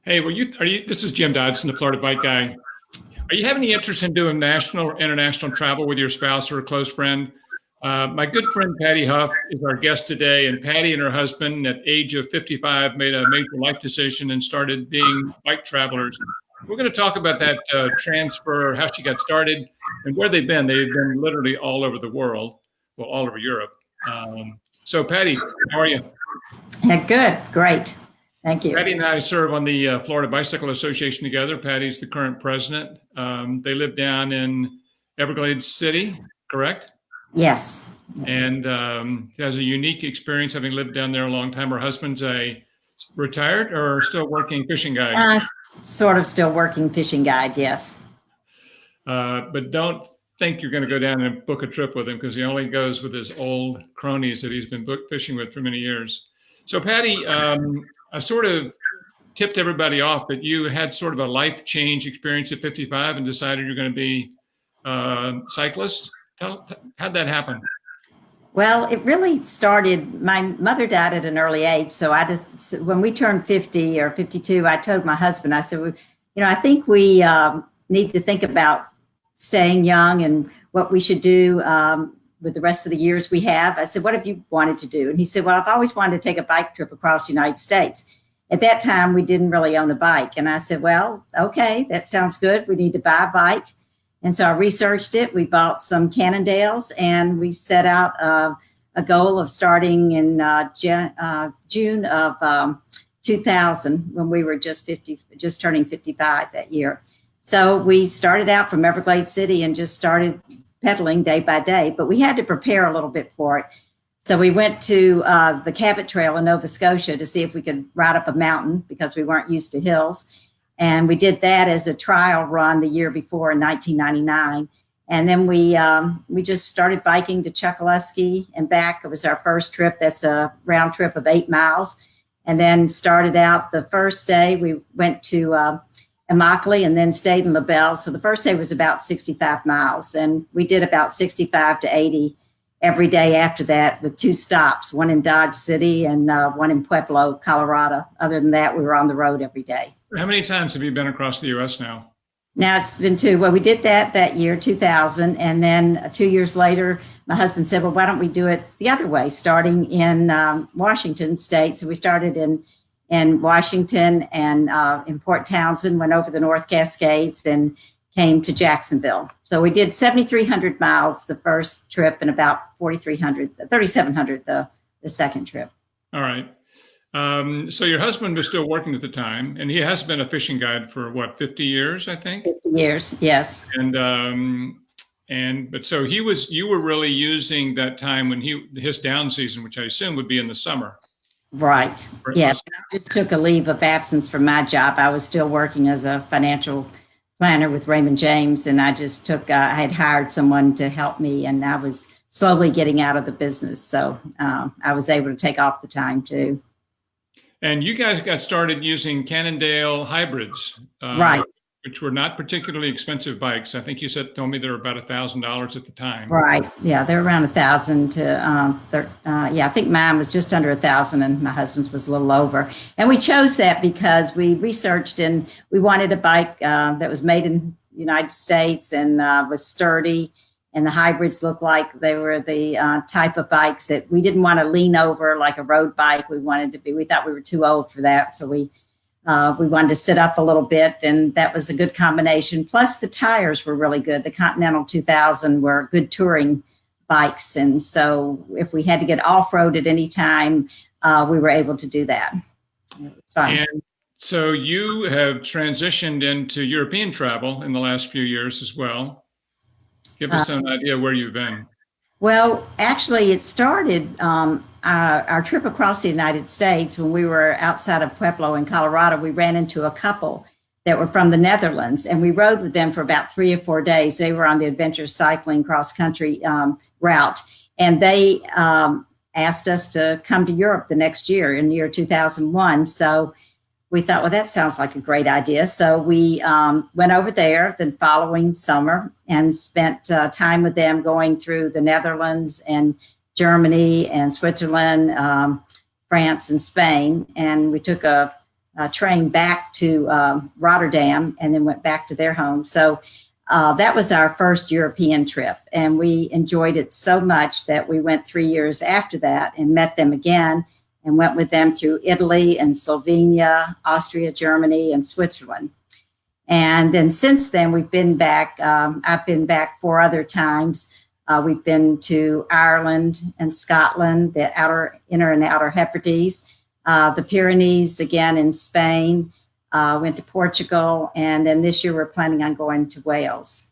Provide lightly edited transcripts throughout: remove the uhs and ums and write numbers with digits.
Hey, this is Jim Dodson, the Florida Bike Guy. Are you having any interest in doing national or international travel with your spouse or a close friend? My good friend Patty Huff is our guest today, and Patty and her husband at the age of 55 made a major life decision and started being bike travelers. We're going to talk about that transfer, how she got started, and where they've been. They've been literally all over the world, well, all over Europe. So Patty, how are you? Yeah, good, great. Thank you. Patty and I serve on the Florida Bicycle Association together. Patty's the current president. They live down in Everglades City, correct? Yes. And has a unique experience having lived down there a long time. Her husband's a retired or still working fishing guide? Sort of still working fishing guide, yes. But don't think you're going to go down and book a trip with him because he only goes with his old cronies that he's been fishing with for many years. So Patty, I sort of tipped everybody off that you had sort of a life change experience at 55 and decided you're going to be a cyclist. How'd that happen? Well, it really started, my mother died at an early age. So when we turned 50 or 52, I told my husband, I said, I think we need to think about staying young and what we should do with the rest of the years we have. I said, what have you wanted to do? And he said, well, I've always wanted to take a bike trip across the United States. At that time, we didn't really own a bike. And I said, well, okay, that sounds good. We need to buy a bike. And so I researched it. We bought some Cannondales and we set out a goal of starting in June of 2000 when we were just turning 55 that year. So we started out from Everglades City and just started pedaling day by day, but we had to prepare a little bit for it. So we went to the Cabot Trail in Nova Scotia to see if we could ride up a mountain because we weren't used to hills. And we did that as a trial run the year before in 1999. And then we just started biking to Chokoloskee and back. It was our first trip. That's a round trip of 8 miles. And then started out the first day, we went to Immokalee and then stayed in LaBelle. So the first day was about 65 miles. And we did about 65 to 80 every day after that with 2 stops, one in Dodge City and one in Pueblo, Colorado. Other than that, we were on the road every day. How many times have you been across the U.S. now? Now it's been 2. Well, we did that year, 2000. And then 2 years later, my husband said, well, why don't we do it the other way, starting in Washington State. So we started in Washington and in Port Townsend, went over the North Cascades, then came to Jacksonville. So we did 7,300 miles the first trip and about 3,700 the second trip. All right. So your husband was still working at the time, and he has been a fishing guide for what, 50 years, I think? 50 years, yes. But so you were really using that time when his down season, which I assume would be in the summer. Right. Yes. I just took a leave of absence from my job. I was still working as a financial planner with Raymond James, and I just I had hired someone to help me, and I was slowly getting out of the business. So I was able to take off the time too. And you guys got started using Cannondale hybrids, right? Which were not particularly expensive bikes. I think you told me they were about $1,000 at the time. Right. Yeah, they're around 1,000 to I think mine was just under 1,000, and my husband's was a little over. And we chose that because we researched and we wanted a bike that was made in the United States and was sturdy. And the hybrids looked like they were the type of bikes that we didn't want to lean over like a road bike. We thought we were too old for that. So we wanted to sit up a little bit, and that was a good combination. Plus the tires were really good. The Continental 2000 were good touring bikes. And so if we had to get off-road at any time, we were able to do that. It was fun. And so you have transitioned into European travel in the last few years as well. Give us an idea where you've been. Well, actually, it started our trip across the United States when we were outside of Pueblo in Colorado. We ran into a couple that were from the Netherlands, and we rode with them for about 3 or 4 days. They were on the adventure cycling cross-country route, and they asked us to come to Europe the next year in the year 2001. So we thought, well, that sounds like a great idea. So we went over there the following summer and spent time with them going through the Netherlands and Germany and Switzerland, France and Spain. And we took a train back to Rotterdam and then went back to their home. So that was our first European trip, and we enjoyed it so much that we went 3 years after that and met them again and went with them through Italy and Slovenia, Austria, Germany, and Switzerland. And then since then, we've been back. I've been back 4 other times. We've been to Ireland and Scotland, the inner and outer Hebrides, the Pyrenees, again in Spain, went to Portugal, and then this year we're planning on going to Wales.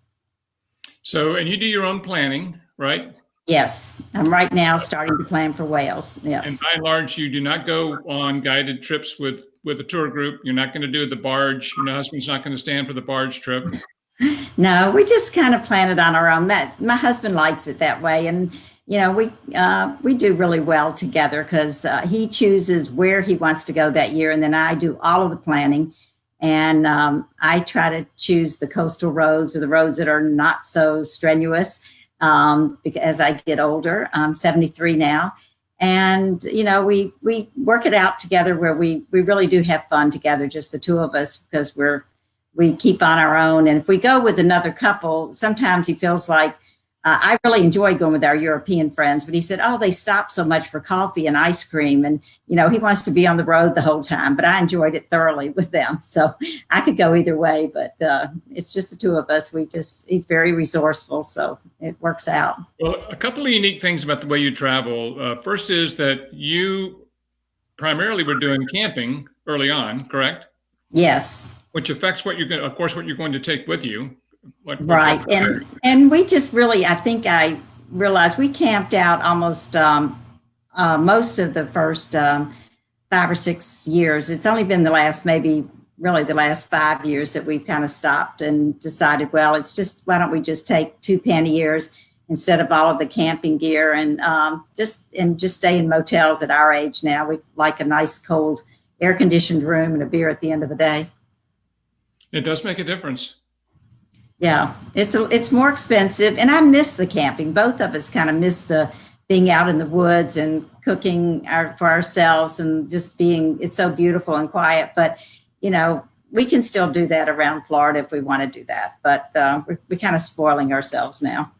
So, and you do your own planning, right? Yes, I'm right now starting to plan for Wales. Yes. And by and large, you do not go on guided trips with a tour group. You're not going to do the barge. Your husband's not going to stand for the barge trip. No, we just kind of plan it on our own. My husband likes it that way, and we do really well together because he chooses where he wants to go that year, and then I do all of the planning. And I try to choose the coastal roads or the roads that are not so strenuous. Because as I get older, I'm 73 now, and we work it out together where we really do have fun together, just the two of us, because we keep on our own. And if we go with another couple, sometimes he feels like I really enjoy going with our European friends, but he said, oh, they stop so much for coffee and ice cream. And, he wants to be on the road the whole time, but I enjoyed it thoroughly with them. So I could go either way, but it's just the two of us. He's very resourceful, so it works out. Well, a couple of unique things about the way you travel. First is that you primarily were doing camping early on, correct? Yes. Which affects what you're going to take with you. Right. And we just really, I think I realized we camped out almost most of the first 5 or 6 years. It's only been the last 5 years that we've kind of stopped and decided, well, it's just, why don't we just take 2 panniers instead of all of the camping gear and just stay in motels at our age now. We like a nice cold air conditioned room and a beer at the end of the day. It does make a difference. Yeah, it's more expensive, and I miss the camping. Both of us kind of miss the being out in the woods and cooking for ourselves and just being. It's so beautiful and quiet, but we can still do that around Florida if we want to do that. But we're kind of spoiling ourselves now.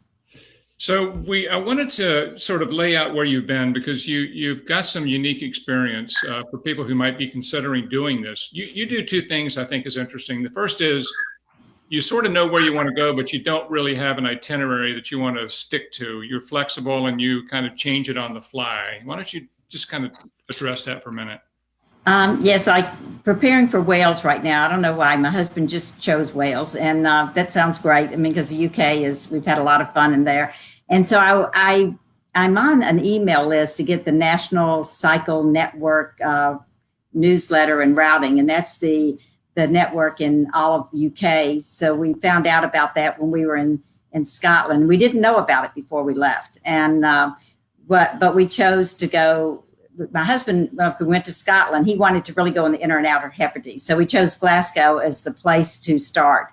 So I wanted to sort of lay out where you've been, because you've got some unique experience for people who might be considering doing this. You do 2 things I think is interesting. The first is you sort of know where you want to go, but you don't really have an itinerary that you want to stick to. You're flexible and you kind of change it on the fly. Why don't you just kind of address that for a minute? Yes, preparing for Wales right now. I don't know why. My husband just chose Wales, and that sounds great. I mean, because the UK we've had a lot of fun in there. And so I'm on an email list to get the National Cycle Network newsletter and routing, and that's the network in all of UK. So we found out about that when we were in Scotland. We didn't know about it before we left. And but we chose to go. My husband, if we went to Scotland, he wanted to really go in the inner and outer Hebrides. So we chose Glasgow as the place to start.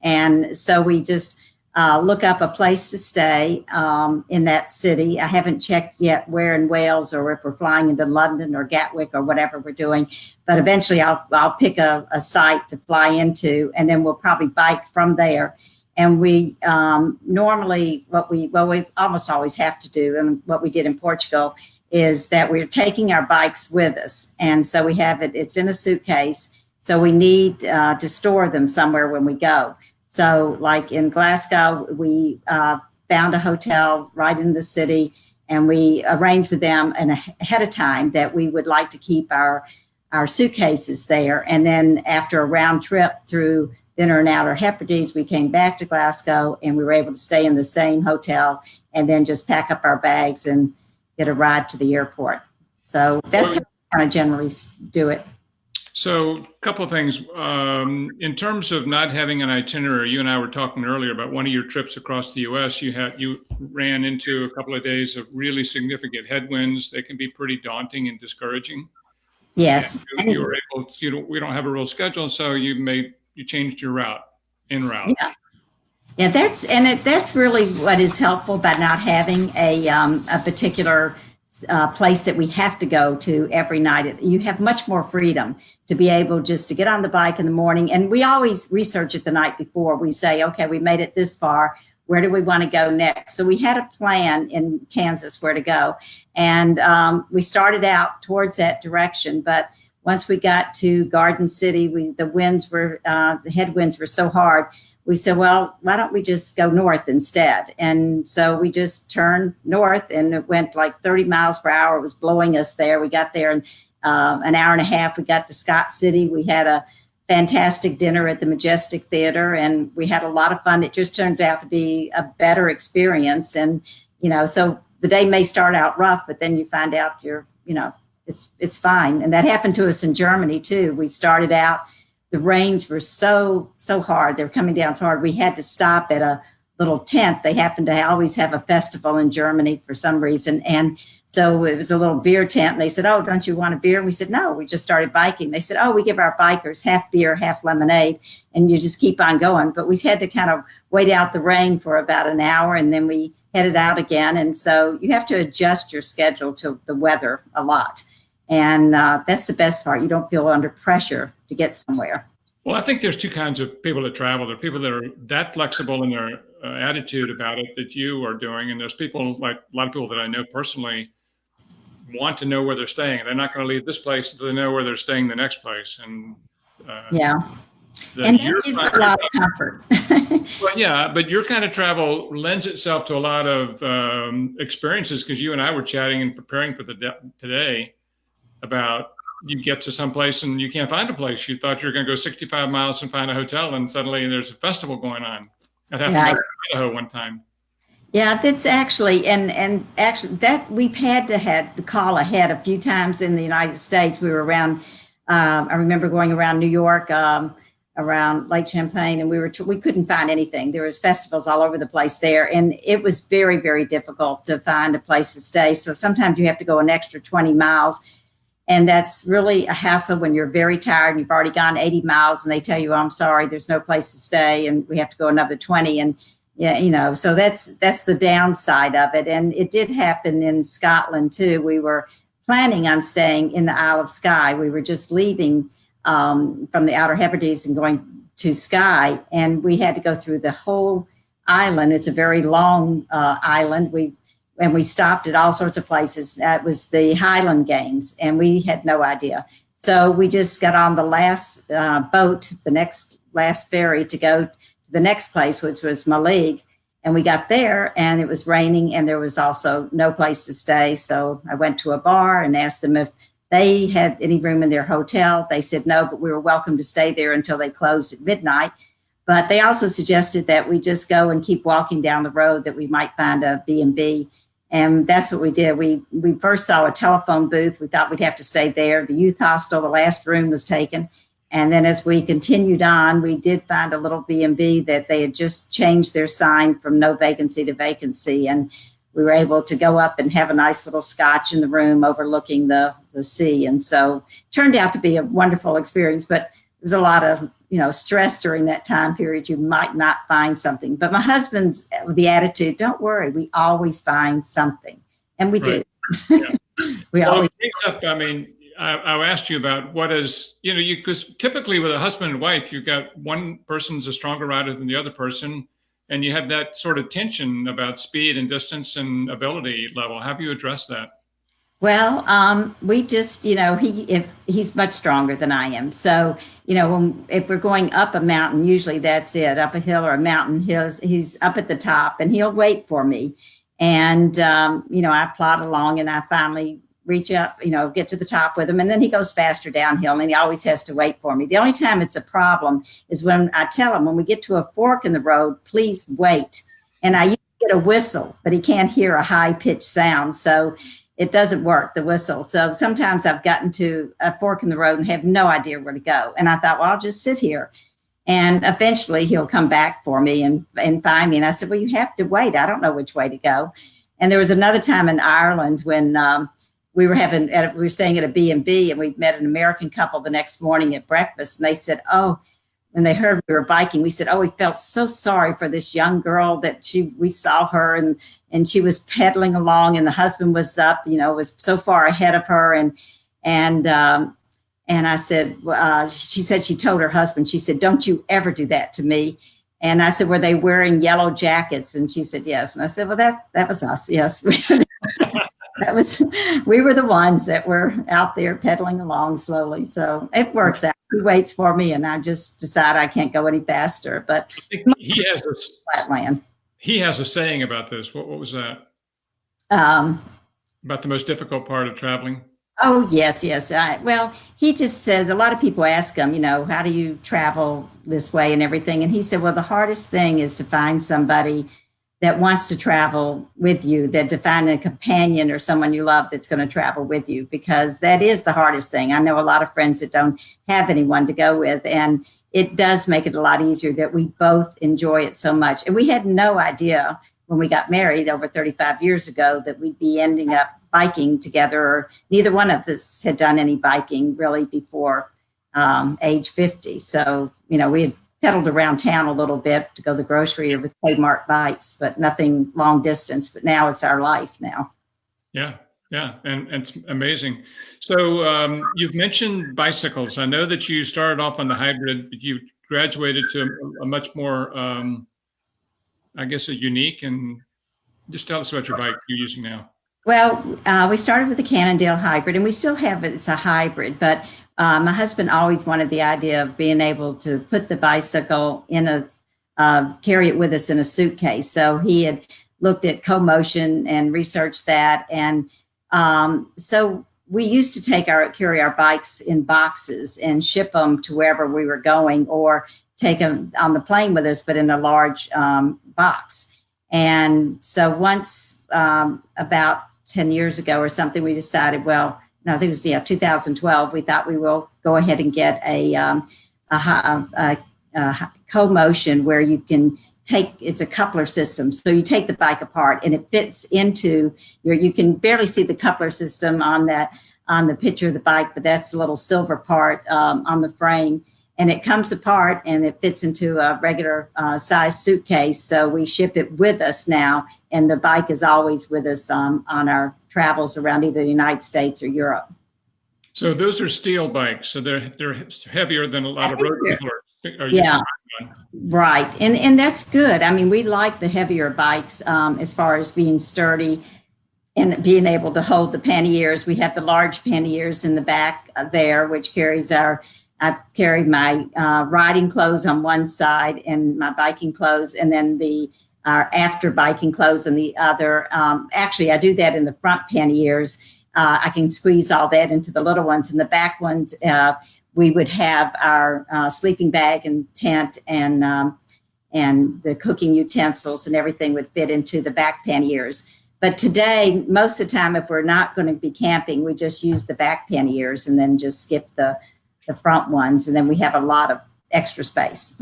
And so we just look up a place to stay in that city. I haven't checked yet where in Wales, or if we're flying into London or Gatwick or whatever we're doing. But eventually I'll pick a site to fly into, and then we'll probably bike from there. And we normally, we almost always have to do, and what we did in Portugal, is that we're taking our bikes with us. And so we have it's in a suitcase. So we need to store them somewhere when we go. So like in Glasgow, we found a hotel right in the city, and we arranged with them ahead of time that we would like to keep our suitcases there. And then after a round trip through the inner and outer Hebrides, we came back to Glasgow, and we were able to stay in the same hotel and then just pack up our bags and get a ride to the airport. So that's how we kind of generally do it. So a couple of things. In terms of not having an itinerary, you and I were talking earlier about one of your trips across the U.S. You ran into a couple of days of really significant headwinds. They can be pretty daunting and discouraging. Yes. And you were able to, we don't have a real schedule, so you changed your route, en route. Yeah, that's really what is helpful about not having a particular place that we have to go to every night. You have much more freedom to be able just to get on the bike in the morning. And we always research it the night before. We say, okay, we made it this far. Where do we want to go next? So we had a plan in Kansas where to go. And we started out towards that direction. But once we got to Garden City, the headwinds were so hard. We said, well, why don't we just go north instead? And so we just turned north, and it went like 30 miles per hour. It was blowing us there. We got there in an hour and a half. We got to Scott City. We had a fantastic dinner at the Majestic Theater, and we had a lot of fun. It just turned out to be a better experience. And, so the day may start out rough, but then you find out it's fine. And that happened to us in Germany too. We started out, the rains were so hard. They were coming down so hard. We had to stop at a little tent. They happen to always have a festival in Germany for some reason. And so it was a little beer tent. And they said, oh, don't you want a beer? And we said, no, we just started biking. They said, oh, we give our bikers half beer, half lemonade, and you just keep on going. But we had to kind of wait out the rain for about an hour, and then we headed out again. And so you have to adjust your schedule to the weather a lot. And that's the best part. You don't feel under pressure to get somewhere. Well, I think there's two kinds of people that travel. There are people that are that flexible in their attitude about it that you are doing. And there's people, like a lot of people that I know personally, want to know where they're staying. They're not going to leave this place until they know where they're staying the next place. And and that gives a lot of comfort. Well, yeah, but your kind of travel lends itself to a lot of experiences, because you and I were chatting and preparing for today about you get to some place and you can't find a place. You thought you were going to go 65 miles and find a hotel, and suddenly there's a festival going on. That happened in Idaho one time. Yeah, that's actually, and actually that we've had to call ahead a few times in the United States. We were around, I remember going around New York, around Lake Champlain, and we couldn't find anything. There was festivals all over the place there, and it was very, very difficult to find a place to stay. So sometimes you have to go an extra 20 miles. And that's really a hassle when you're very tired and you've already gone 80 miles and they tell you, oh, I'm sorry, there's no place to stay, and we have to go another 20. And so that's the downside of it. And it did happen in Scotland too. We were planning on staying in the Isle of Skye. We were just leaving from the Outer Hebrides and going to Skye, and we had to go through the whole island. It's a very long island. We stopped at all sorts of places. That was the Highland Games, and we had no idea. So we just got on the last boat, the last ferry to go to the next place, which was Malig. And we got there, and it was raining, and there was also no place to stay. So I went to a bar and asked them if they had any room in their hotel. They said no, but we were welcome to stay there until they closed at midnight. But they also suggested that we just go and keep walking down the road, that we might find a B&B. And that's what we did. We first saw a telephone booth. We thought we'd have to stay there. The youth hostel, the last room was taken. And then as we continued on, we did find a little B&B that they had just changed their sign from no vacancy to vacancy. And we were able to go up and have a nice little scotch in the room overlooking the sea. And so it turned out to be a wonderful experience, but there was a lot of stress during that time period. You might not find something. But my husband's the attitude, don't worry, we always find something. And we do. Yeah. Always. I asked you about what is, because typically with a husband and wife, you've got one person's a stronger rider than the other person, and you have that sort of tension about speed and distance and ability level. How have you addressed that? Well, we just, he's much stronger than I am. So, if we're going up a mountain, usually that's it, up a hill or a mountain, he's up at the top and he'll wait for me. And, I plod along and I finally reach up, get to the top with him. And then he goes faster downhill and he always has to wait for me. The only time it's a problem is when I tell him, when we get to a fork in the road, please wait. And I used to get a whistle, but he can't hear a high pitched sound. So it doesn't work, the whistle. So sometimes I've gotten to a fork in the road and have no idea where to go. And I thought, well, I'll just sit here. And eventually he'll come back for me and find me. And I said, well, you have to wait. I don't know which way to go. And there was another time in Ireland when we were staying at a B&B, and we met an American couple the next morning at breakfast. And they said, oh, when they heard we were biking, we said, oh, we felt so sorry for this young girl that we saw her and she was pedaling along and the husband was up, was so far ahead of her. And I said, she said she told her husband, she said, don't you ever do that to me. And I said, were they wearing yellow jackets? And she said, yes. And I said, well, that was us. Yes. We were the ones that were out there pedaling along slowly. So it works out. He waits for me and I just decide I can't go any faster, but he has this flatland. He has a saying about this. What was that? About the most difficult part of traveling? Oh, yes. Well, he just says, a lot of people ask him, how do you travel this way and everything? And he said, well, the hardest thing is to find somebody that wants to travel with you, to find a companion or someone you love that's going to travel with you, because that is the hardest thing. I know a lot of friends that don't have anyone to go with, and it does make it a lot easier that we both enjoy it so much. And we had no idea when we got married over 35 years ago that we'd be ending up biking together, or neither one of us had done any biking really before age 50. So, we had pedaled around town a little bit to go to the grocery or with Kmart bites, but nothing long distance. But now it's our life now. Yeah. And it's amazing. So you've mentioned bicycles. I know that you started off on the hybrid, but you graduated to a much more, I guess, a unique, and just tell us about your bike you're using now. Well, we started with the Cannondale hybrid, and we still have it. It's a hybrid, but my husband always wanted the idea of being able to put the bicycle in carry it with us in a suitcase. So he had looked at co-motion and researched that. And so we used to carry our bikes in boxes and ship them to wherever we were going, or take them on the plane with us, but in a large box. And so once about 10 years ago or something, we decided, well, no, I think it was 2012. We thought we will go ahead and get a co-motion where you can it's a coupler system. So you take the bike apart and it fits into you can barely see the coupler system on the picture of the bike, but that's the little silver part on the frame. And it comes apart and it fits into a regular size suitcase. So we ship it with us now. And the bike is always with us on our travels around either the United States or Europe. So those are steel bikes. So they're heavier than a lot of road people are yeah, right. And that's good. I mean, we like the heavier bikes as far as being sturdy and being able to hold the panniers. We have the large panniers in the back there, which carries I carry my riding clothes on one side and my biking clothes, and then our after biking clothes on the other. Actually, I do that in the front panniers. I can squeeze all that into the little ones. In the back ones, we would have our sleeping bag and tent and the cooking utensils and everything would fit into the back panniers. But today, most of the time, if we're not going to be camping, we just use the back panniers and then just skip the front ones, and then we have a lot of extra space.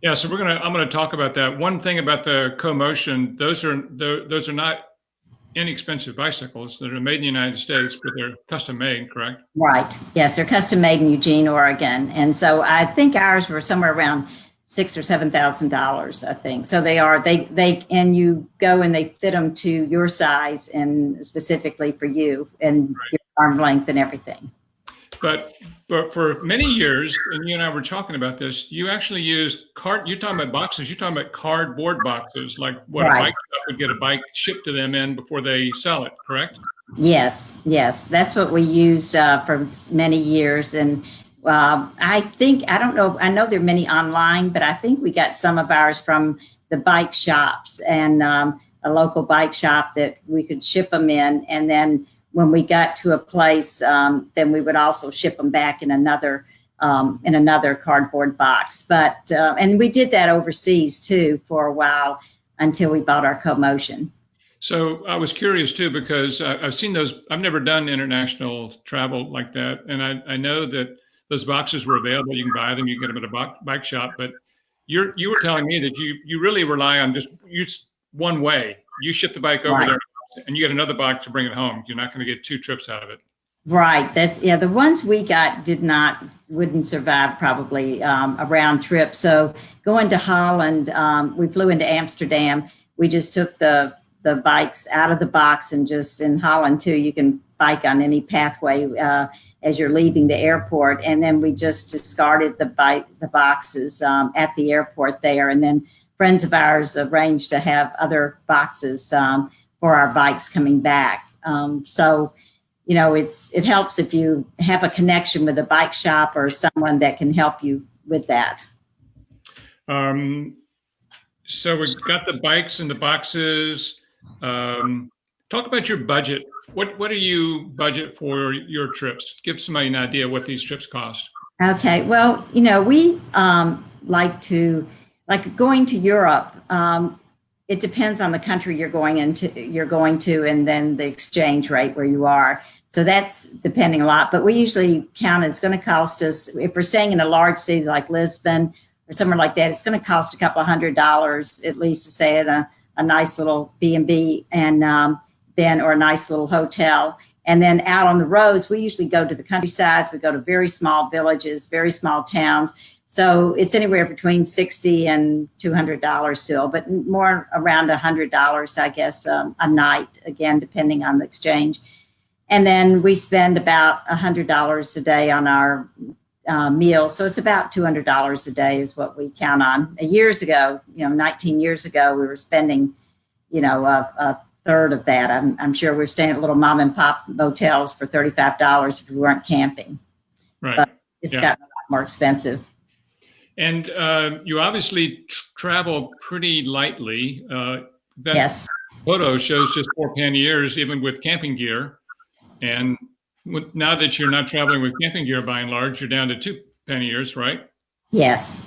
Yeah, so I'm gonna talk about that. One thing about the co-motion, those are not inexpensive bicycles that are made in the United States, but they're custom made, correct? Right. Yes, they're custom made in Eugene, Oregon, and so I think ours were somewhere around $6,000 or $7,000, I think. So they are. They and you go and they fit them to your size and specifically for you and right. Your arm length and everything. But for many years, and you and I were talking about this, you actually used you're talking about boxes, you're talking about cardboard boxes, like what right. A bike shop would get a bike shipped to them in before they sell it, correct? Yes. That's what we used for many years. And I don't know, I know there are many online, but I think we got some of ours from the bike shops and a local bike shop that we could ship them in. And then when we got to a place, then we would also ship them back in another cardboard box. But and we did that overseas too for a while until we bought our co-motion. So I was curious too, because I've seen those. I've never done international travel like that, and I know that those boxes were available. You can buy them. You can get them at a bike shop. But you were telling me that you really rely on just one way. You ship the bike over right. there. And you get another box to bring it home. You're not going to get two trips out of it. Right. The ones we got wouldn't survive probably a round trip. So going to Holland, we flew into Amsterdam. We just took the bikes out of the box, and just in Holland too, you can bike on any pathway as you're leaving the airport. And then we just discarded the boxes at the airport there. And then friends of ours arranged to have other boxes for our bikes coming back. So it helps if you have a connection with a bike shop or someone that can help you with that. So we've got the bikes and the boxes. Talk about your budget. What do you budget for your trips? Give somebody an idea what these trips cost. Okay. Well, we like going to Europe. It depends on the country you're going to, and then the exchange rate where you are. So that's depending a lot, but we usually count it's going to cost us, if we're staying in a large city like Lisbon or somewhere like that, it's going to cost a couple $100 at least to stay at a nice little B&B or a nice little hotel. And then out on the roads, we usually go to the countrysides. We go to very small villages, very small towns. So it's anywhere between $60 and $200 still, but more around $100, I guess, a night, again, depending on the exchange. And then we spend about $100 a day on our meals. So it's about $200 a day is what we count on. Years ago, 19 years ago, we were spending, a third of that. I'm sure we're staying at little mom and pop motels for $35 if we weren't camping. Right. But it's gotten a lot more expensive. And you obviously travel pretty lightly. That Yes. photo shows just 4 panniers, even with camping gear. And now that you're not traveling with camping gear by and large, you're down to 2 panniers, right? Yes.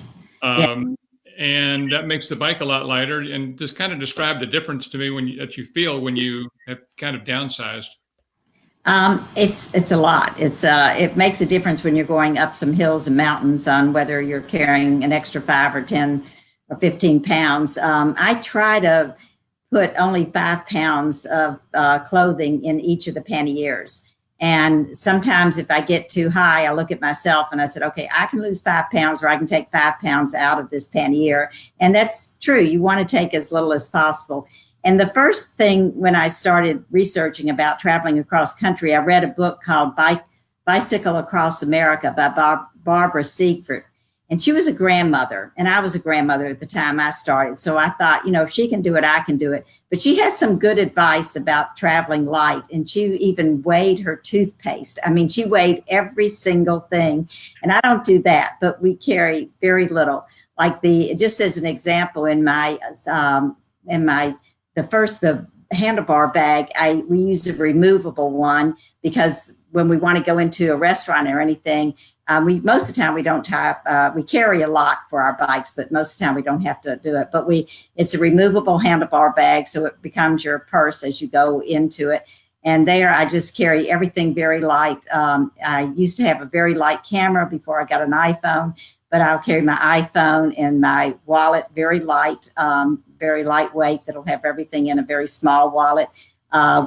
And that makes the bike a lot lighter. And just kind of describe the difference to me that you feel when you have kind of downsized. It's a lot. It makes a difference when you're going up some hills and mountains on whether you're carrying an extra 5 or 10 or 15 pounds. I try to put only 5 pounds of clothing in each of the panniers. And sometimes if I get too high, I look at myself and I said, okay, I can lose 5 pounds, or I can take 5 pounds out of this pannier. And that's true. You want to take as little as possible. And the first thing when I started researching about traveling across country, I read a book called Bicycle Across America by Barbara Siegfried. And she was a grandmother, and I was a grandmother at the time I started. So I thought, if she can do it, I can do it. But she had some good advice about traveling light, and she even weighed her toothpaste. I mean, she weighed every single thing. And I don't do that, but we carry very little. Like just as an example, in the handlebar bag, we use a removable one because when we want to go into a restaurant or anything, most of the time we don't we carry a lock for our bikes, but most of the time we don't have to do it. But it's a removable handlebar bag, so it becomes your purse as you go into it. And there I just carry everything very light. I used to have a very light camera before I got an iPhone, but I'll carry my iPhone and my wallet very light, very lightweight. That'll have everything in a very small wallet.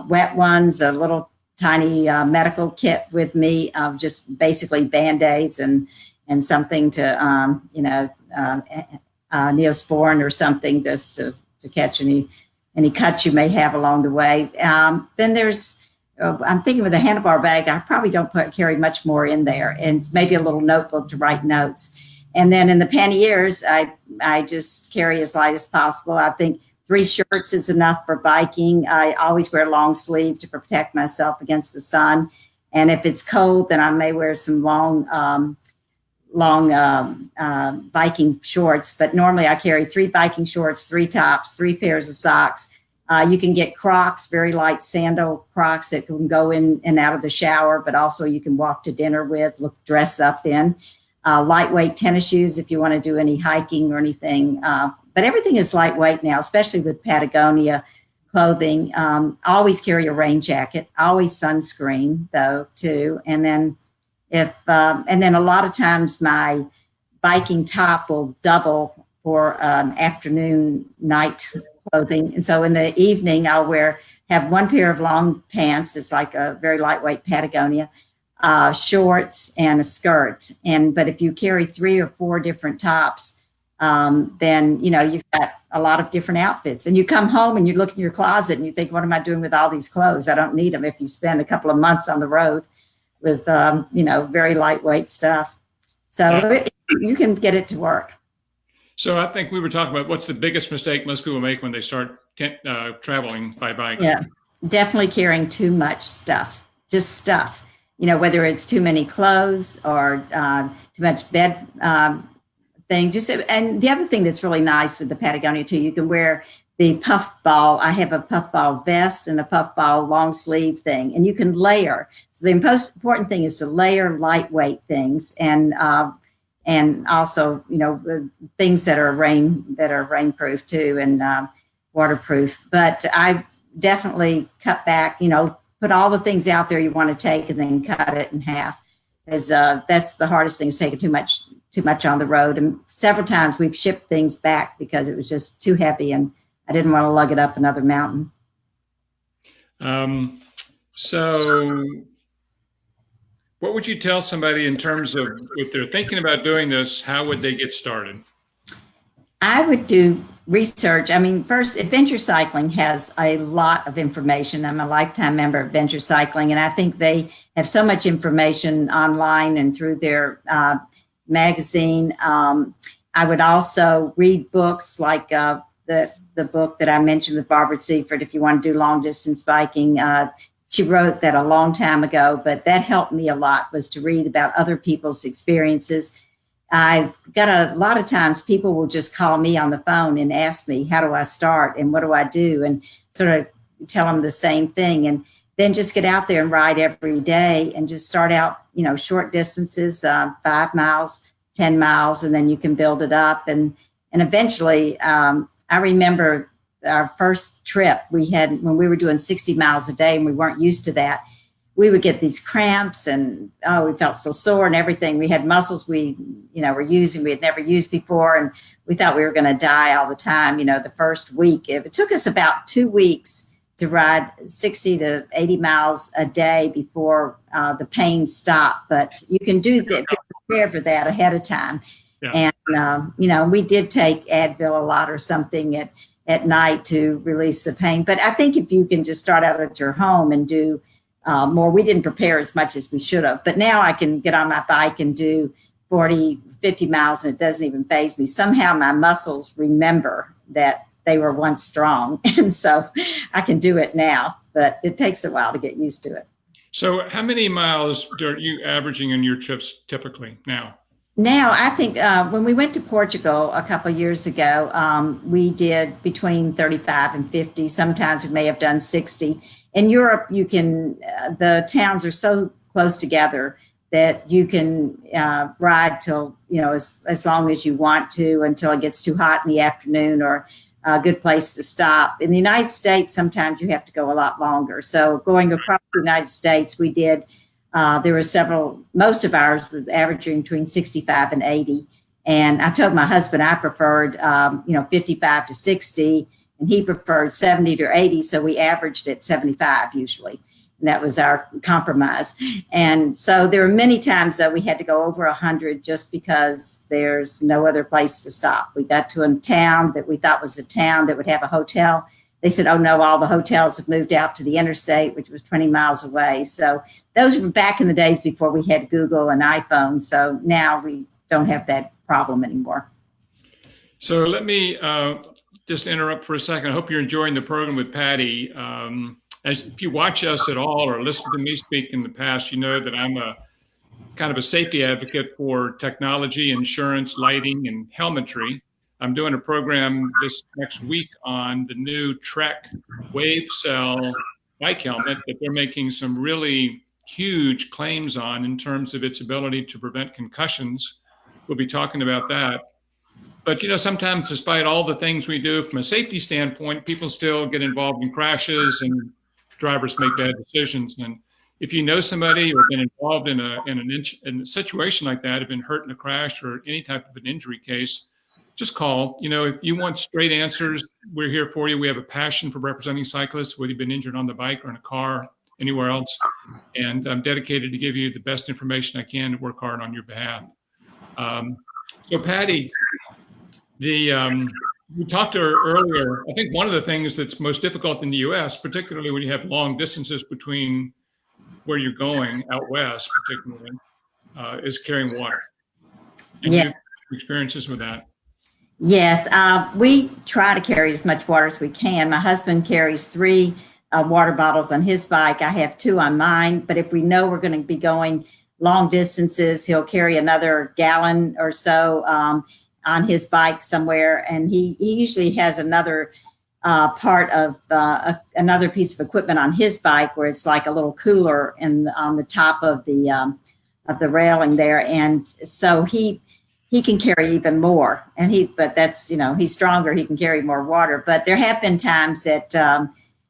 Wet ones, a little tiny medical kit with me of just basically Band-Aids and something to, Neosporin or something just to catch any cuts you may have along the way. Then I'm thinking with a handlebar bag, I probably don't carry much more in there, and maybe a little notebook to write notes. And then in the panniers, I just carry as light as possible. I think 3 shirts is enough for biking. I always wear long sleeve to protect myself against the sun. And if it's cold, then I may wear some long biking shorts. But normally I carry 3 biking shorts, 3 tops, 3 pairs of socks. You can get Crocs, very light sandal Crocs that can go in and out of the shower, but also you can walk to dinner with, dress up in. Lightweight tennis shoes if you want to do any hiking or anything. But everything is lightweight now, especially with Patagonia clothing. Always carry a rain jacket, always sunscreen though too. And then and then a lot of times my biking top will double for afternoon night clothing. And so in the evening I'll wear have one pair of long pants. It's like a very lightweight Patagonia, shorts and a skirt. But if you carry 3 or 4 different tops, then, you've got a lot of different outfits. And you come home and you look in your closet and you think, what am I doing with all these clothes? I don't need them if you spend a couple of months on the road with, very lightweight stuff. So you can get it to work. So I think we were talking about what's the biggest mistake most people make when they start traveling by bike. Yeah, definitely carrying too much stuff, just stuff, whether it's too many clothes or too much bed thing. And the other thing that's really nice with the Patagonia too, you can wear the puffball. I have a puffball vest and a puffball long sleeve thing, and you can layer. So the most important thing is to layer lightweight things and also, things that are rainproof too and waterproof. But I definitely cut back, put all the things out there you want to take and then cut it in half. Because that's the hardest thing, is taking too much on the road. And several times we've shipped things back because it was just too heavy and I didn't want to lug it up another mountain. So what would you tell somebody in terms of, if they're thinking about doing this, how would they get started? I would do research. I mean, first, Adventure Cycling has a lot of information. I'm a lifetime member of Adventure Cycling, and I think they have so much information online and through their magazine. I would also read books like the book that I mentioned with Barbara Seifert, if you want to do long distance biking. She wrote that a long time ago, but that helped me a lot, was to read about other people's experiences. I've got a lot of times people will just call me on the phone and ask me, how do I start and what do I do? And sort of tell them the same thing. And then just get out there and ride every day and just start out, short distances, 5 miles, 10 miles, and then you can build it up. And eventually, I remember our first trip we had when we were doing 60 miles a day and we weren't used to that. We would get these cramps and, we felt so sore and everything. We had muscles we, were using, we had never used before. And we thought we were going to die all the time. The first week, it took us about 2 weeks to ride 60 to 80 miles a day before the pain stopped. But you can do that, prepare for that ahead of time. Yeah. And, we did take Advil a lot or something at night to release the pain. But I think if you can just start out at your home and do more, we didn't prepare as much as we should have. But now I can get on my bike and do 40, 50 miles and it doesn't even faze me. Somehow my muscles remember that they were once strong. And so I can do it now, but it takes a while to get used to it. So how many miles are you averaging in your trips typically now? Now, I think when we went to Portugal a couple of years ago, we did between 35 and 50. Sometimes we may have done 60. In Europe, you can, the towns are so close together that you can ride till, as long as you want to until it gets too hot in the afternoon or a good place to stop. In the United States, sometimes you have to go a lot longer. So going across the United States, we did, there were several, most of ours was averaging between 65 and 80. And I told my husband I preferred, 55 to 60, and he preferred 70 to 80. So we averaged at 75 usually. And that was our compromise. And so there were many times that we had to go over 100 just because there's no other place to stop. We got to a town that we thought was a town that would have a hotel. They said, oh no, all the hotels have moved out to the interstate, which was 20 miles away. So those were back in the days before we had Google and iPhone. So now we don't have that problem anymore. So let me just interrupt for a second. I hope you're enjoying the program with Patty. If you watch us at all or listen to me speak in the past, you know that I'm a kind of a safety advocate for technology, insurance, lighting, and helmetry. I'm doing a program this next week on the new Trek Wave Cell bike helmet that they're making some really huge claims on in terms of its ability to prevent concussions. We'll be talking about that. But, sometimes despite all the things we do from a safety standpoint, people still get involved in crashes and drivers make bad decisions. And if you know somebody or been involved in a situation like that, have been hurt in a crash or any type of an injury case, just call. If you want straight answers, we're here for you. We have a passion for representing cyclists, whether you've been injured on the bike or in a car, anywhere else. And I'm dedicated to give you the best information I can to work hard on your behalf. So Patty, we talked to her earlier. I think one of the things that's most difficult in the U.S., particularly when you have long distances between where you're going, out west particularly, is carrying water. And you have experiences with that. Yes, we try to carry as much water as we can. My husband carries 3 water bottles on his bike. I have 2 on mine, but if we know we're going to be going long distances, he'll carry another gallon or so on his bike somewhere. And he usually has another part of another piece of equipment on his bike where it's like a little cooler on the top of the railing there. And so he can carry even more, but that's, he's stronger. He can carry more water. But there have been times that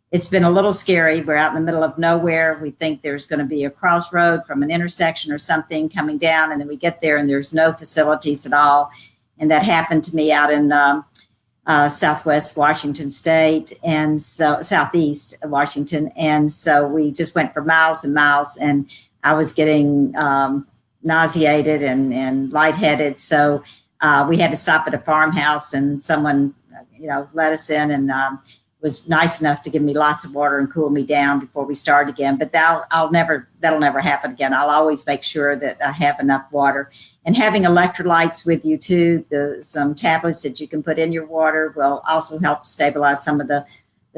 it's been a little scary. We're out in the middle of nowhere. We think there's going to be a crossroad from an intersection or something coming down. And then we get there and there's no facilities at all. And that happened to me out in Southwest Washington State, and so Southeast Washington. And so we just went for miles and miles, and I was getting nauseated and lightheaded. So we had to stop at a farmhouse, and someone, let us in and was nice enough to give me lots of water and cool me down before we start again. But that'll never happen again. I'll always make sure that I have enough water, and having electrolytes with you too. Some tablets that you can put in your water will also help stabilize some of the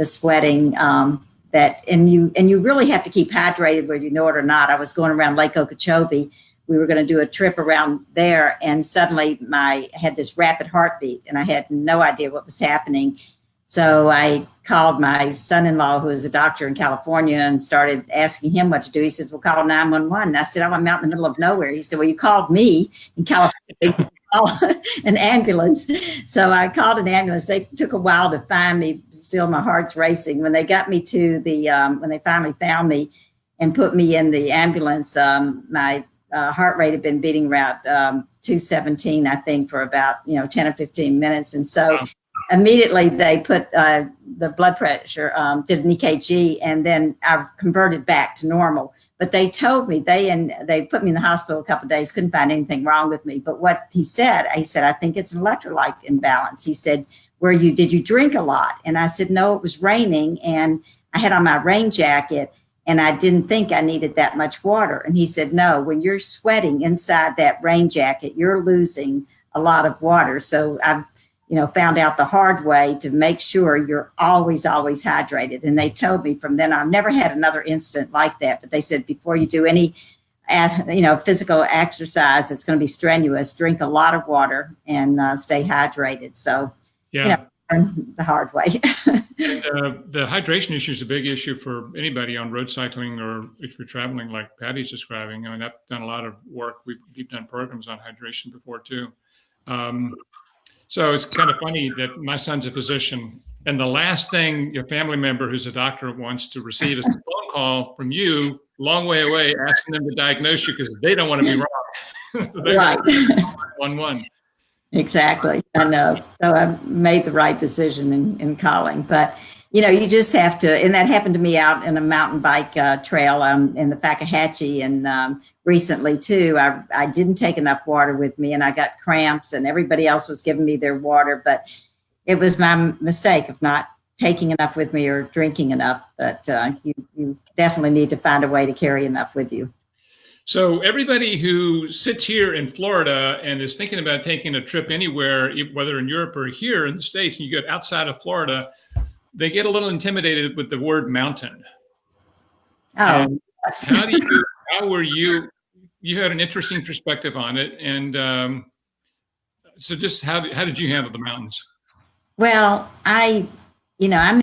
sweating. And you really have to keep hydrated whether you know it or not. I was going around Lake Okeechobee. We were going to do a trip around there, and suddenly I had this rapid heartbeat, and I had no idea what was happening. So I called my son-in-law, who is a doctor in California, and started asking him what to do. He says, well, call 911. And I said, I'm out in the middle of nowhere. He said, well, you called me in California. Call an ambulance. So I called an ambulance. They took a while to find me. Still, my heart's racing. When they got me to when they finally found me and put me in the ambulance, my heart rate had been beating around 217, I think, for about 10 or 15 minutes. And so immediately they put the blood pressure, did an EKG, and then I converted back to normal. But they told me, they put me in the hospital a couple of days, couldn't find anything wrong with me. But what he said, I think it's an electrolyte imbalance. He said, did you drink a lot? And I said, no, it was raining, and I had on my rain jacket, and I didn't think I needed that much water. And he said, no, when you're sweating inside that rain jacket, you're losing a lot of water. So I've found out the hard way to make sure you're always hydrated. And they told me from then on, I've never had another incident like that. But they said, before you do any, physical exercise, it's going to be strenuous. Drink a lot of water and stay hydrated. So, the hard way. The hydration issue is a big issue for anybody on road cycling, or if you're traveling like Patty's describing. I mean, I've done a lot of work. We've done programs on hydration before too. So it's kind of funny that my son's a physician, and the last thing your family member who's a doctor wants to receive is a phone call from you, long way away, asking them to diagnose you because they don't want to be wrong. Right. 1-1. Exactly. I know. So I made the right decision in calling. But, you just have to, and that happened to me out in a mountain bike trail in the Fakahatchee. And recently, too, I didn't take enough water with me, and I got cramps, and everybody else was giving me their water. But it was my mistake of not taking enough with me or drinking enough. But you definitely need to find a way to carry enough with you. So everybody who sits here in Florida and is thinking about taking a trip anywhere, whether in Europe or here in the States, and you get outside of Florida, they get a little intimidated with the word mountain. Oh, how were you had an interesting perspective on it. And so just how did you handle the mountains? Well, I'm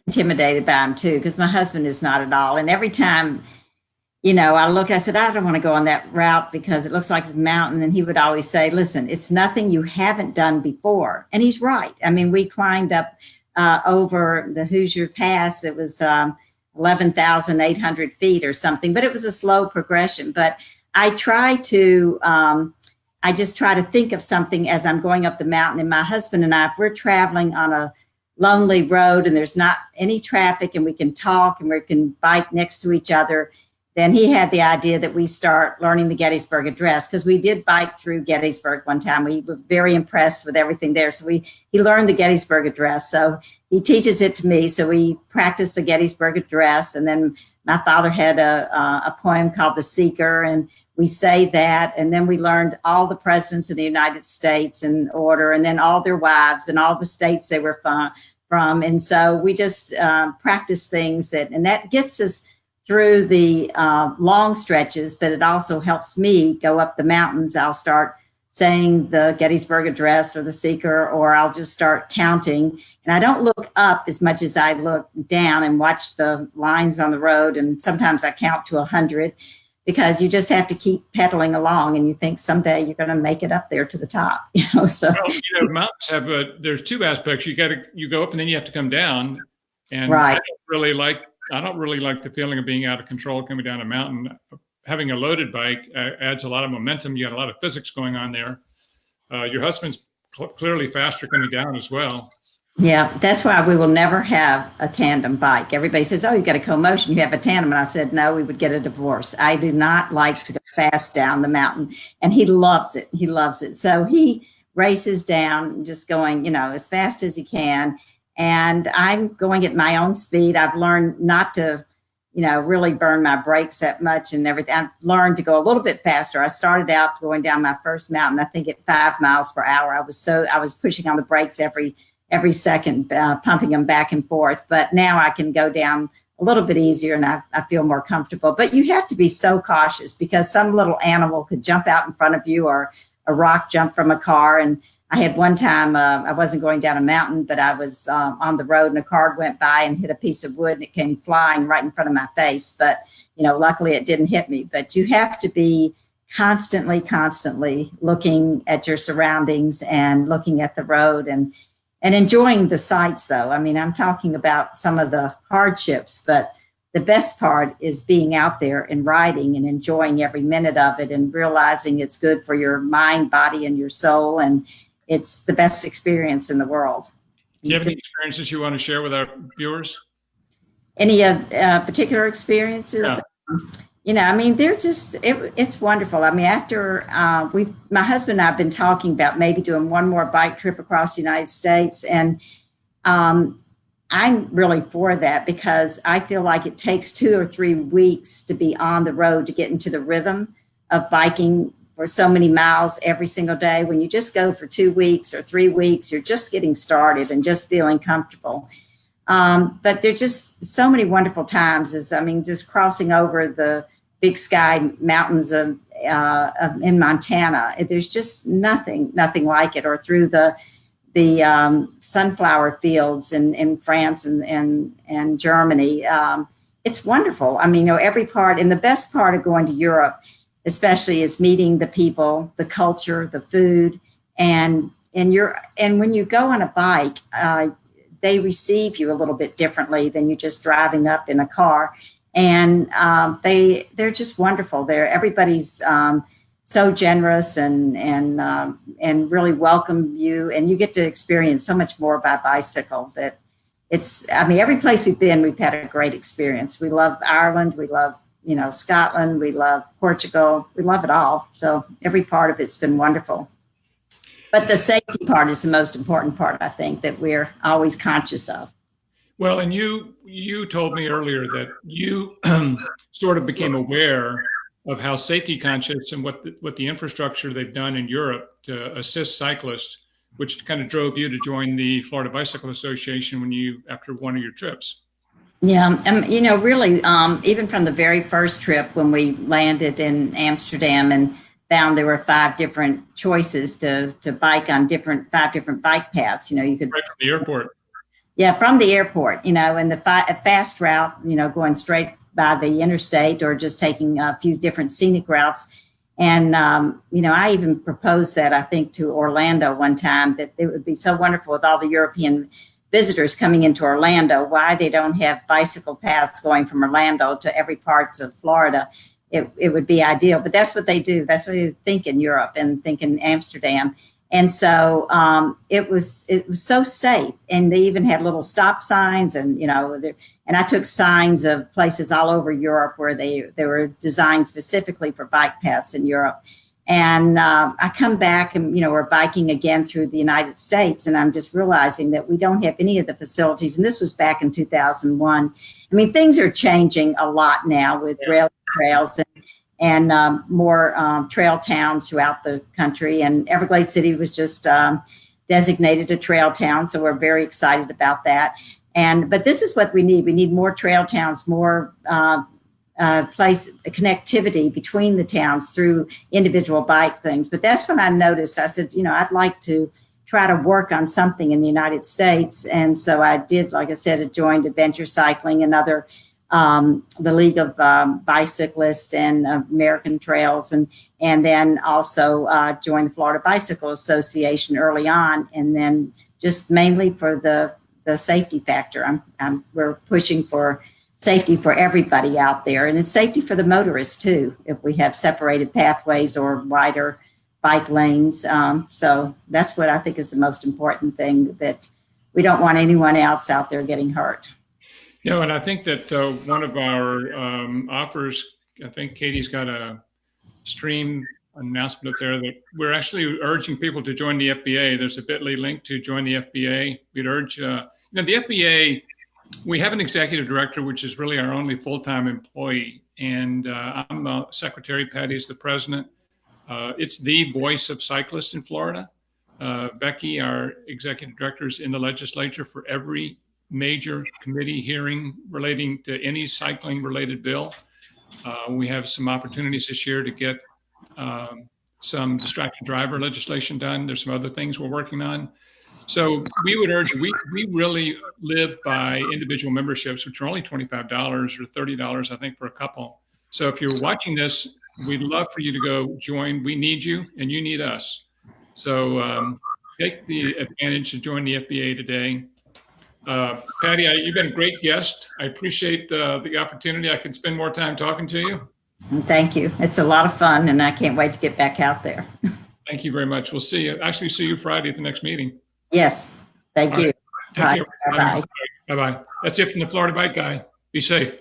intimidated by them too, because my husband is not at all. And every time, I said, I don't want to go on that route because it looks like it's a mountain. And he would always say, listen, it's nothing you haven't done before. And he's right. I mean, we climbed up over the Hoosier Pass. It was 11,800 feet or something, but it was a slow progression. But I try to I just try to think of something as I'm going up the mountain. And my husband and I, if we're traveling on a lonely road and there's not any traffic and we can talk and we can bike next to each other, then he had the idea that we start learning the Gettysburg Address, because we did bike through Gettysburg one time. We were very impressed with everything there. So he learned the Gettysburg Address. So he teaches it to me. So we practice the Gettysburg Address. And then my father had a poem called The Seeker, and we say that. And then we learned all the presidents of the United States in order, and then all their wives and all the states they were from. And so we just practice things and that gets us through the long stretches, but it also helps me go up the mountains. I'll start saying the Gettysburg Address or the Seeker, or I'll just start counting. And I don't look up as much as I look down and watch the lines on the road. And sometimes I count to 100, because you just have to keep pedaling along, and you think someday you're going to make it up there to the top. So well, mountains have there's two aspects. You go up and then you have to come down. And right. I don't really like the feeling of being out of control coming down a mountain. Having a loaded bike adds a lot of momentum. You got a lot of physics going on there. Your husband's clearly faster coming down as well. Yeah, that's why we will never have a tandem bike. Everybody says, oh, you got a co-motion, you have a tandem. And I said, no, we would get a divorce. I do not like to go fast down the mountain. And he loves it. He loves it. So he races down, just going, as fast as he can. And I'm going at my own speed. I've learned not to, really burn my brakes that much and everything. I've learned to go a little bit faster. I started out going down my first mountain, I think at 5 miles per hour. I was pushing on the brakes every second, pumping them back and forth. But now I can go down a little bit easier, and I feel more comfortable. But you have to be so cautious, because some little animal could jump out in front of you, or a rock jump from a car. And I had one time, I wasn't going down a mountain, but I was on the road, and a car went by and hit a piece of wood, and it came flying right in front of my face. But, luckily it didn't hit me. But you have to be constantly looking at your surroundings and looking at the road and enjoying the sights, though. I mean, I'm talking about some of the hardships, but the best part is being out there and riding and enjoying every minute of it, and realizing it's good for your mind, body, and your soul. And it's the best experience in the world. Do you have any experiences you want to share with our viewers? Any particular experiences? Yeah. They're just, it's wonderful. I mean, after my husband and I have been talking about maybe doing one more bike trip across the United States. And I'm really for that, because I feel like it takes 2 or 3 weeks to be on the road to get into the rhythm of biking for so many miles every single day. When you just go for 2 weeks or 3 weeks, you're just getting started and just feeling comfortable. But there's just so many wonderful times just crossing over the Big Sky Mountains in Montana. There's just nothing like it. Or through the sunflower fields in France and Germany. It's wonderful. Every part, and the best part of going to Europe, especially, is meeting the people, the culture, the food, and when you go on a bike, they receive you a little bit differently than you just driving up in a car. And they're just wonderful. Everybody's so generous and really welcome you, and you get to experience so much more by bicycle. That every place we've been, we've had a great experience. We love Ireland, we love Scotland, we love Portugal, we love it all. So every part of it's been wonderful. But the safety part is the most important part, I think, that we're always conscious of. Well, and you told me earlier that you sort of became aware of how safety conscious and what the infrastructure they've done in Europe to assist cyclists, which kind of drove you to join the Florida Bicycle Association after one of your trips. Yeah, really, even from the very first trip when we landed in Amsterdam and found there were 5 different choices to bike on 5 different bike paths. You could right from the airport. Yeah, from the airport, and the fast route, going straight by the interstate, or just taking a few different scenic routes. And, I even proposed that, I think, to Orlando one time, that it would be so wonderful with all the European visitors coming into Orlando, why they don't have bicycle paths going from Orlando to every parts of Florida. it would be ideal. But that's what they do. That's what they think in Europe and think in Amsterdam. And so it was so safe, and they even had little stop signs, and and I took signs of places all over Europe where they were designed specifically for bike paths in Europe. And I come back, and we're biking again through the United States, and I'm just realizing that we don't have any of the facilities. And this was back in 2001. I mean, things are changing a lot now with rail trails and more trail towns throughout the country. And Everglades City was just designated a trail town, so we're very excited about that. But this is what we need. We need more trail towns, more place connectivity between the towns through individual bike things. But that's when I noticed, I said, I'd like to try to work on something in the United States. And so I did, like I said, I joined Adventure Cycling and other the League of Bicyclists and American Trails, and then also joined the Florida Bicycle Association early on, and then just mainly for the safety factor. We're pushing for safety for everybody out there, and it's safety for the motorists too, if we have separated pathways or wider bike lanes. So that's what I think is the most important thing, that we don't want anyone else out there getting hurt. And I think that one of our offers, I think Katie's got a stream announcement up there, that we're actually urging people to join the FBA. There's a bit.ly link to join the FBA. We'd urge, the FBA, we have an executive director, which is really our only full-time employee. And I'm the secretary, Patty is the president. It's the voice of cyclists in Florida. Becky, our executive director, is in the legislature for every major committee hearing relating to any cycling related bill. We have some opportunities this year to get some distracted driver legislation done. There's some other things we're working on. So we would urge, we really live by individual memberships, which are only $25 or $30, I think, for a couple. So if you're watching this, we'd love for you to go join. We need you and you need us. So take the advantage to join the FBA today. Patty, you've been a great guest. I appreciate the opportunity. I can spend more time talking to you. Thank you. It's a lot of fun, and I can't wait to get back out there. Thank you very much. We'll see you Friday at the next meeting. Yes. Thank you. Right. Bye. Bye-bye. That's it from the Florida Bike Guy. Be safe.